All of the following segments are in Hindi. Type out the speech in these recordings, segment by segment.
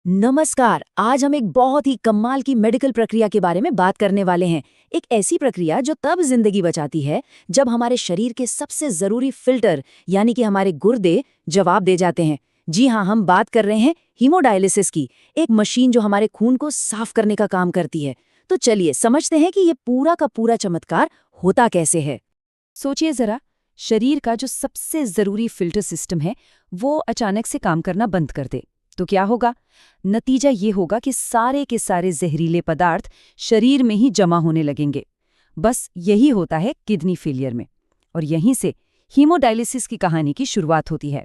नमस्कार। आज हम एक बहुत ही कमाल की मेडिकल प्रक्रिया के बारे में बात करने वाले हैं। एक ऐसी प्रक्रिया जो तब जिंदगी बचाती है जब हमारे शरीर के सबसे जरूरी फिल्टर यानी कि हमारे गुर्दे जवाब दे जाते हैं। जी हाँ, हम बात कर रहे हैं हीमोडायलिसिस की, एक मशीन जो हमारे खून को साफ करने का काम करती है। तो चलिए समझते हैं कि ये पूरा का पूरा चमत्कार होता कैसे है। सोचिए जरा, शरीर का जो सबसे जरूरी फिल्टर सिस्टम है वो अचानक से काम करना बंद कर दे तो क्या होगा? नतीजा ये होगा कि सारे के सारे जहरीले पदार्थ शरीर में ही जमा होने लगेंगे। बस यही होता है किडनी फेलियर में, और यहीं से हीमोडायलिसिस की कहानी की शुरुआत होती है।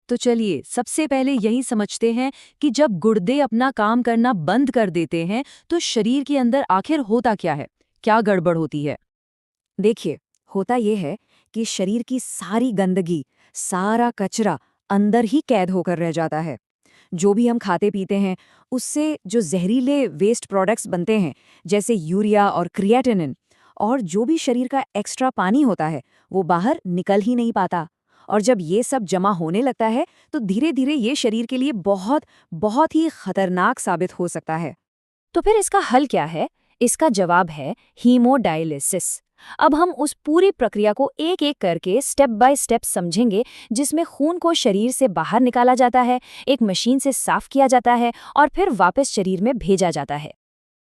तो चलिए सबसे पहले यही समझते हैं कि जब गुर्दे अपना काम करना बंद कर देते हैं तो शरीर के अंदर आखिर होता क्या है, क्या गड़बड़ होती है? देखिए, होता यह है कि शरीर की सारी गंदगी, सारा कचरा अंदर ही कैद होकर रह जाता है। जो भी हम खाते पीते हैं उससे जो जहरीले वेस्ट प्रोडक्ट्स बनते हैं, जैसे यूरिया और क्रिएटिनिन, और जो भी शरीर का एक्स्ट्रा पानी होता है वो बाहर निकल ही नहीं पाता। और जब ये सब जमा होने लगता है तो धीरे धीरे ये शरीर के लिए बहुत बहुत ही खतरनाक साबित हो सकता है। तो फिर इसका हल क्या है? इसका जवाब है हीमोडायलिसिस। अब हम उस पूरी प्रक्रिया को एक एक करके स्टेप बाय स्टेप समझेंगे, जिसमें खून को शरीर से बाहर निकाला जाता है, एक मशीन से साफ किया जाता है और फिर वापस शरीर में भेजा जाता है।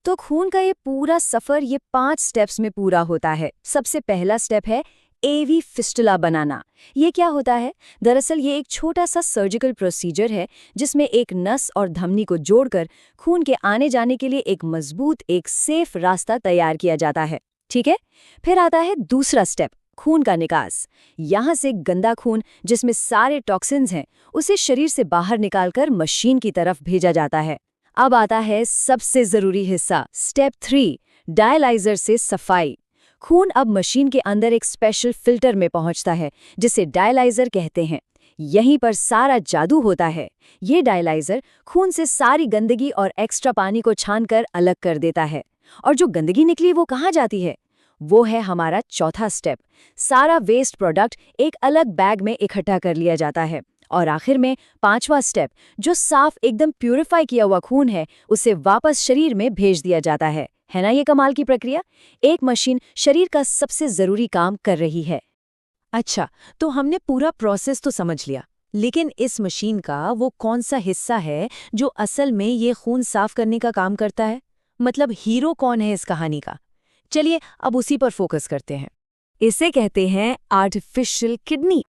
तो खून का ये पूरा सफर ये 5 स्टेप्स में पूरा होता है। सबसे पहला स्टेप है एवी फिस्टुला बनाना। ये क्या होता है? दरअसल ये एक छोटा सा सर्जिकल प्रोसीजर है जिसमें एक नस और धमनी को जोड़कर खून के आने जाने के लिए एक मजबूत, एक सेफ रास्ता तैयार किया जाता है। ठीक है, फिर आता है दूसरा स्टेप, खून का निकास। यहाँ से गंदा खून, जिसमें सारे टॉक्सिन्स हैं, उसे शरीर से बाहर निकालकर मशीन की तरफ भेजा जाता है। अब आता है सबसे जरूरी हिस्सा, स्टेप 3, डायलाइजर से सफाई। खून अब मशीन के अंदर एक स्पेशल फिल्टर में पहुंचता है जिसे डायलाइजर कहते हैं। यहीं पर सारा जादू होता है। ये डायलाइजर खून से सारी गंदगी और एक्स्ट्रा पानी को छानकर अलग कर देता है। और जो गंदगी निकली वो कहाँ जाती है? वो है हमारा चौथा स्टेप। सारा वेस्ट प्रोडक्ट एक अलग बैग में इकट्ठा कर लिया जाता है। और आखिर में 5वां स्टेप, जो साफ एकदम प्यूरिफाई किया हुआ खून है, उसे वापस शरीर में भेज दिया जाता है। है ना ये कमाल की प्रक्रिया? एक मशीन शरीर का सबसे जरूरी काम कर रही है। अच्छा, तो हमने पूरा प्रोसेस तो समझ लिया, लेकिन इस मशीन का वो कौन सा हिस्सा है जो असल में ये खून साफ करने का काम करता है? मतलब हीरो कौन है इस कहानी का? चलिए अब उसी पर फोकस करते हैं। इसे कहते हैं आर्टिफिशियल किडनी,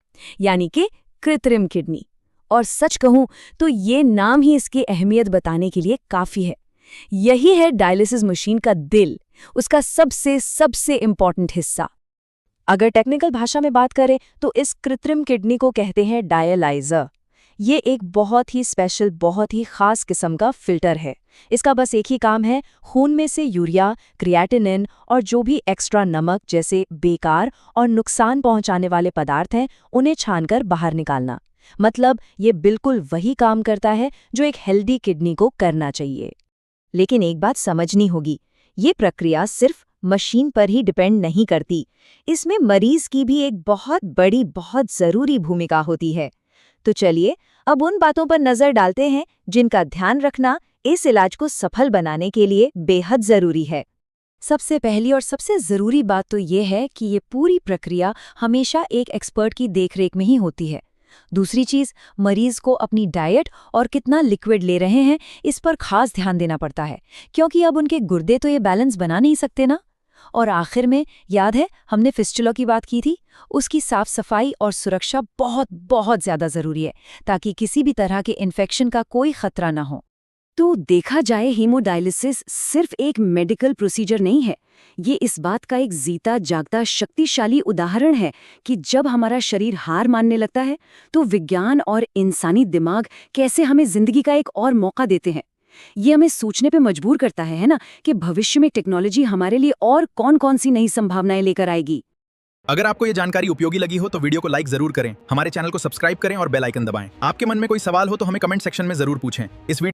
यानी कि कृत्रिम किडनी। और सच कहूं तो ये नाम ही इसकी अहमियत बताने के लिए काफी है। यही है डायलिसिस मशीन का दिल, उसका सबसे सबसे इम्पॉर्टेंट हिस्सा। अगर टेक्निकल भाषा में बात करें तो इस कृत्रिम किडनी को कहते हैं डायलाइजर। ये एक बहुत ही स्पेशल, बहुत ही खास किस्म का फिल्टर है। इसका बस एक ही काम है, खून में से यूरिया, क्रिएटिनिन और जो भी एक्स्ट्रा नमक जैसे बेकार और नुकसान पहुंचाने वाले पदार्थ हैं, उन्हें छानकर बाहर निकालना। मतलब ये बिल्कुल वही काम करता है जो एक हेल्दी किडनी को करना चाहिए। लेकिन एक बात समझनी होगी, ये प्रक्रिया सिर्फ मशीन पर ही डिपेंड नहीं करती। इसमें मरीज की भी एक बहुत बड़ी, बहुत जरूरी भूमिका होती है। तो चलिए अब उन बातों पर नजर डालते हैं जिनका ध्यान रखना इस इलाज को सफल बनाने के लिए बेहद जरूरी है। सबसे पहली और सबसे जरूरी बात तो ये है कि ये पूरी प्रक्रिया हमेशा एक एक्सपर्ट की देखरेख में ही होती है। दूसरी चीज, मरीज को अपनी डाइट और कितना लिक्विड ले रहे हैं इस पर खास ध्यान देना पड़ता है, क्योंकि अब उनके गुर्दे तो ये बैलेंस बना नहीं सकते ना। और आखिर में याद है हमने फिस्टुला की बात की थी, उसकी साफ सफाई और सुरक्षा बहुत बहुत ज्यादा जरूरी है ताकि किसी भी तरह के इन्फेक्शन का कोई खतरा ना हो। तो देखा जाए हीमोडायलिसिस सिर्फ एक मेडिकल प्रोसीजर नहीं है, ये इस बात का एक जीता जागता शक्तिशाली उदाहरण है कि जब हमारा शरीर हार मानने लगता है तो विज्ञान और इंसानी दिमाग कैसे हमें जिंदगी का एक और मौका देते हैं। ये हमें सोचने पे मजबूर करता है ना, कि भविष्य में टेक्नोलॉजी हमारे लिए और कौन-कौन सी नई संभावनाएं लेकर आएगी। अगर आपको ये जानकारी उपयोगी लगी हो तो वीडियो को लाइक जरूर करें, हमारे चैनल को सब्सक्राइब करें और बेल आइकन दबाएं। आपके मन में कोई सवाल हो तो हमें कमेंट सेक्शन में जरूर पूछें। इस वीडियो